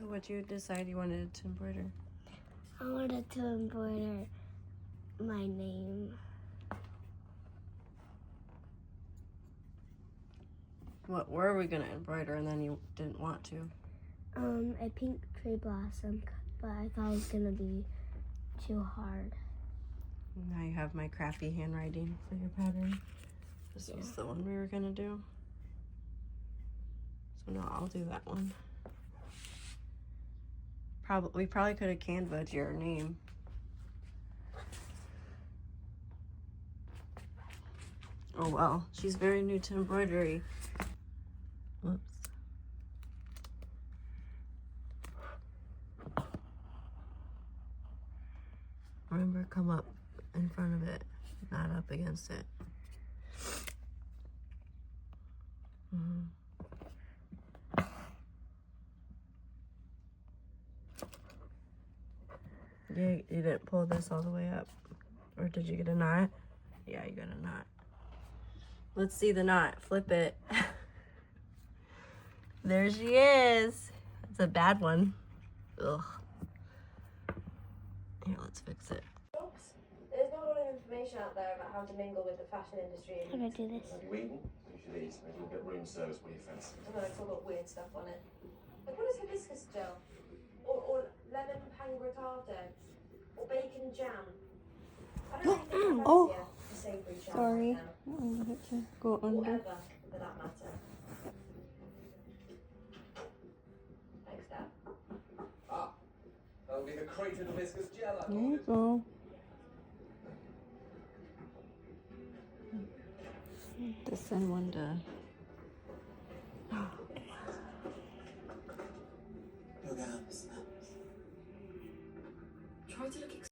So what'd you decide you wanted to embroider? I wanted to embroider my name. What were we gonna embroider and then you didn't want to? A pink tree blossom, but I thought it was gonna be too hard. Now you have my crappy handwriting for your pattern. This was the one we were gonna do. So no, I'll do that one. We probably could have Canva'd your name. Oh well, she's very new to embroidery. Whoops. Remember, come up in front of it, not up against it. You didn't pull this all the way up. Or did you get a knot? Yeah, you got a knot. Let's see the knot. Flip it. There she is. It's a bad one. Ugh. Here, let's fix it. There's not a lot of information out there about how to mingle with the fashion industry. How do I do this? Weeding, usually it's a little bit room service what you fancy. I don't know, it's all got weird stuff on it. Like, what is hibiscus gel? Or lemon pangrattato? Or bacon jam? I don't really think Oh, a savoury jam sorry. right now. I wanted to go under. Whatever, for that matter. Thanks, Dad. Ah, that'll be the crate of hibiscus gel I There you ordered. go. To send one to... Look out, snaps. Try to look